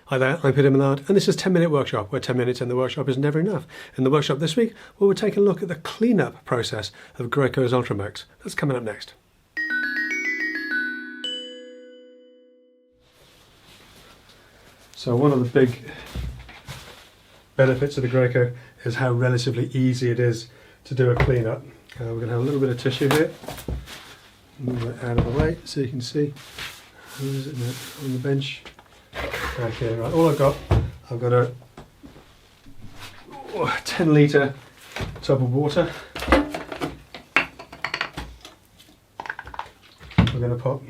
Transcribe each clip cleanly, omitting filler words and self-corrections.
Hi there, I'm Peter Millard, and this is 10-Minute Workshop, where 10 minutes in the workshop is never enough. In the workshop this week, we'll take a look at the cleanup process of Graco's UltraMax. That's coming up next. So one of the big benefits of the Graco is how relatively easy it is to do a cleanup. We're going to have a little bit of tissue here. Move it out of the way so you can see. Where is it now? On the bench. Okay, right, all I've got a 10 litre tub of water. We're going to put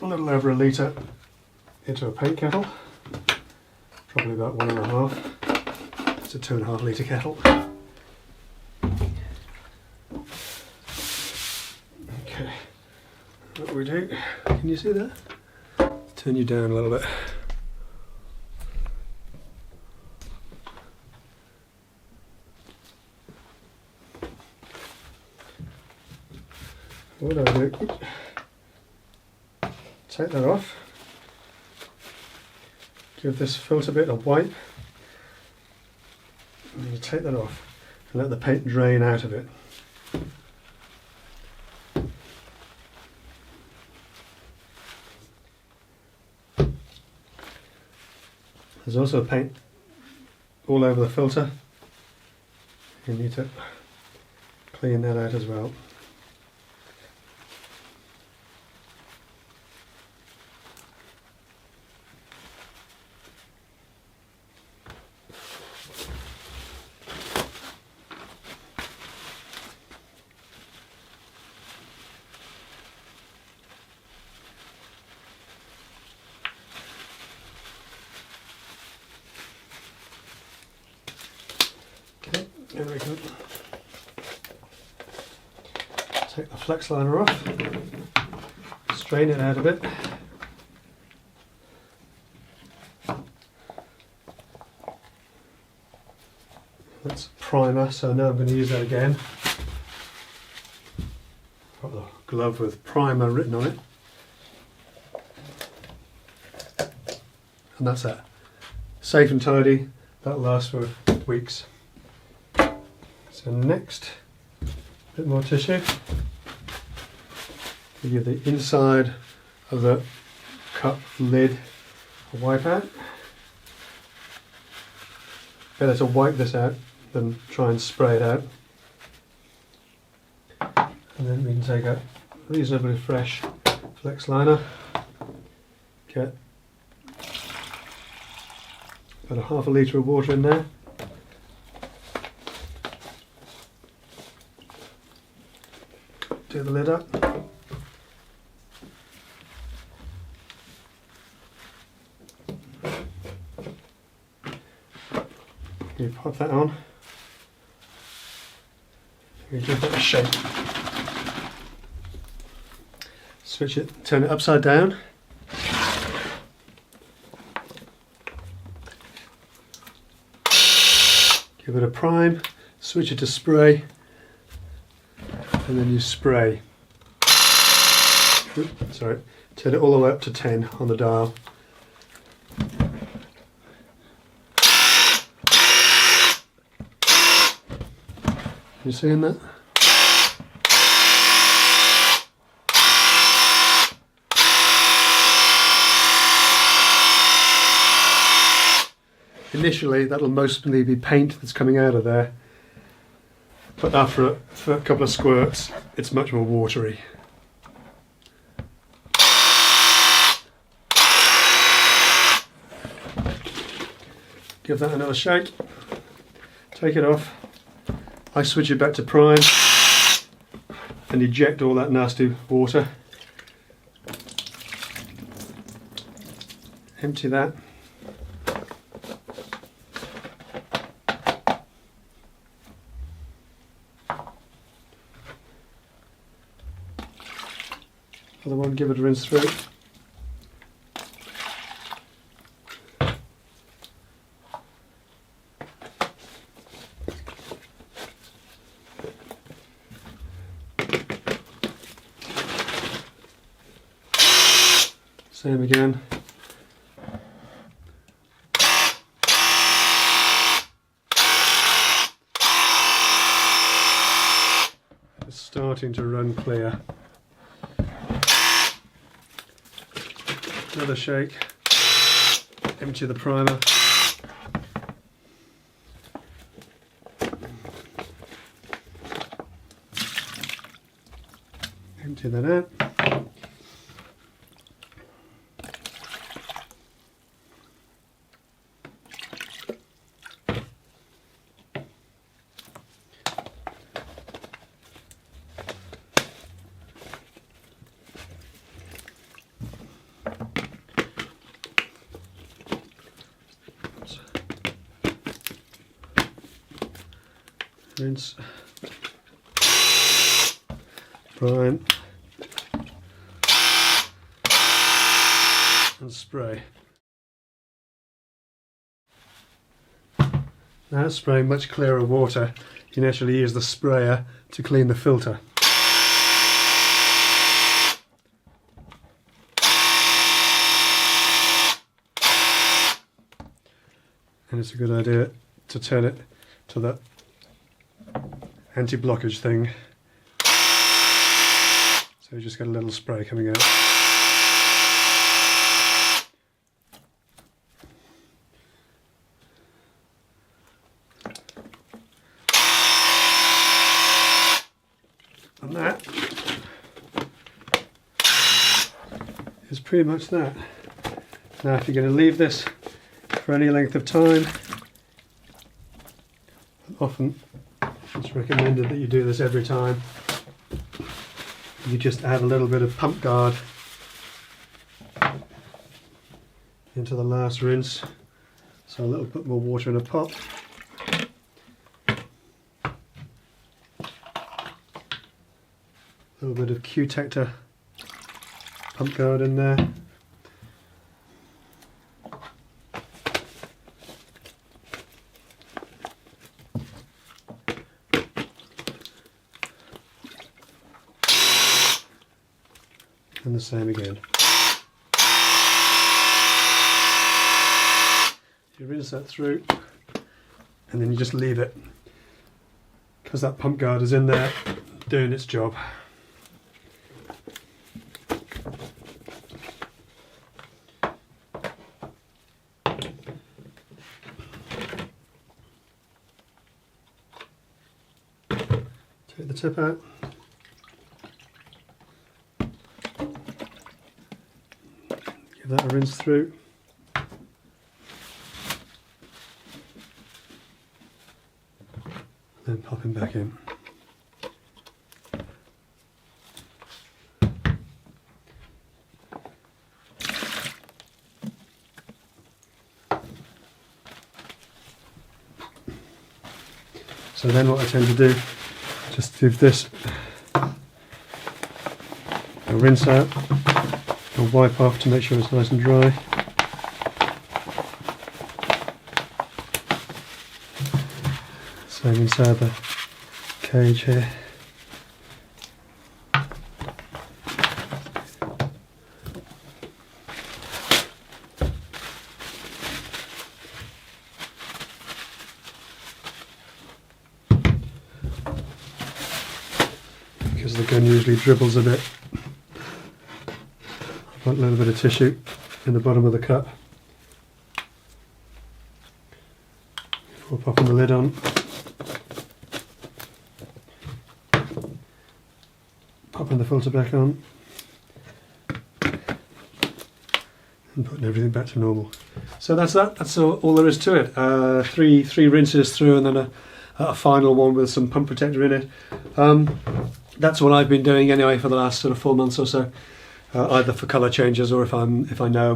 a little over a litre into a paint kettle, probably about 1.5. It's a 2.5 litre kettle. Okay, what we do, can you see that? Turn you down a little bit. What I do, take that off, give this filter bit a wipe, and you take that off and let the paint drain out of it. There's also paint all over the filter. You need to clean that out as well. There we go. Take the flex liner off, strain it out a bit. That's primer, so now I'm going to use that again. Got the glove with primer written on it. And that's it. Safe and tidy, that'll last for weeks. So next, a bit more tissue. We give the inside of the cup lid a wipe out. Better to wipe this out than try and spray it out. And then we can take a reasonably fresh flex liner, get about 1/2 litre of water in there. Do the lid up. You pop that on. You give it a shake. Switch it, turn it upside down. Give it a prime, switch it to spray. And then you spray. Oops, sorry, turn it all the way up to 10 on the dial. You seeing that? Initially, that'll mostly be paint that's coming out of there. But after a couple of squirts, it's much more watery. Give that another shake. Take it off. I switch it back to prime and eject all that nasty water. Empty that. Other one, give it a rinse through. Same again. It's starting to run clear. Another shake. Empty the primer. Empty that out. Rinse, prime, and spray. Now spraying much clearer water, you can actually use the sprayer to clean the filter. And it's a good idea to turn it to the anti-blockage thing, so you just get a little spray coming out. And that is pretty much that. Now if you're going to leave this for any length of time, often it's recommended that you do this every time. You just add a little bit of pump guard into the last rinse, so a little bit more water in a pot. A little bit of Q-Tector pump guard in there. And the same again. You rinse that through and then you just leave it, because that pump guard is in there doing its job. Take the tip out. Give that a rinse through. Then pop him back in. So then what I tend to do, just give this a rinse out. I'll wipe off to make sure it's nice and dry. Same inside the cage here. Because the gun usually dribbles a bit. Put a little bit of tissue in the bottom of the cup before popping the lid on. Popping the filter back on and putting everything back to normal. So that's that. That's all there is to it. Three rinses through and then a final one with some pump protector in it. That's what I've been doing anyway for the last sort of 4 months or so. Either for colour changes or if I know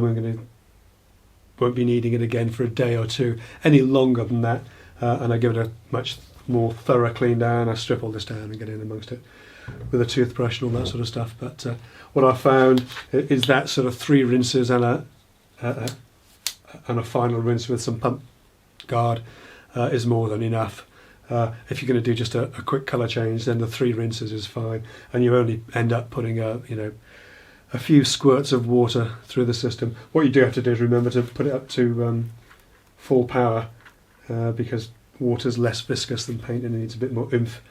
won't be needing it again for a day or two any longer than that, and I give it a much more thorough clean down. I strip all this down and get in amongst it with a toothbrush and all that sort of stuff. But what I found is that sort of 3 rinses and a final rinse with some pump guard is more than enough. If you're going to do just a quick colour change, then the 3 rinses is fine, and you only end up putting a a few squirts of water through the system. What you do have to do is remember to put it up to full power, because water's less viscous than paint and it needs a bit more oomph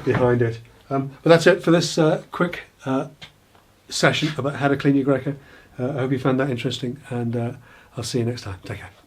behind it. But that's it for this quick session about how to clean your Graco. I hope you found that interesting, and I'll see you next time. Take care.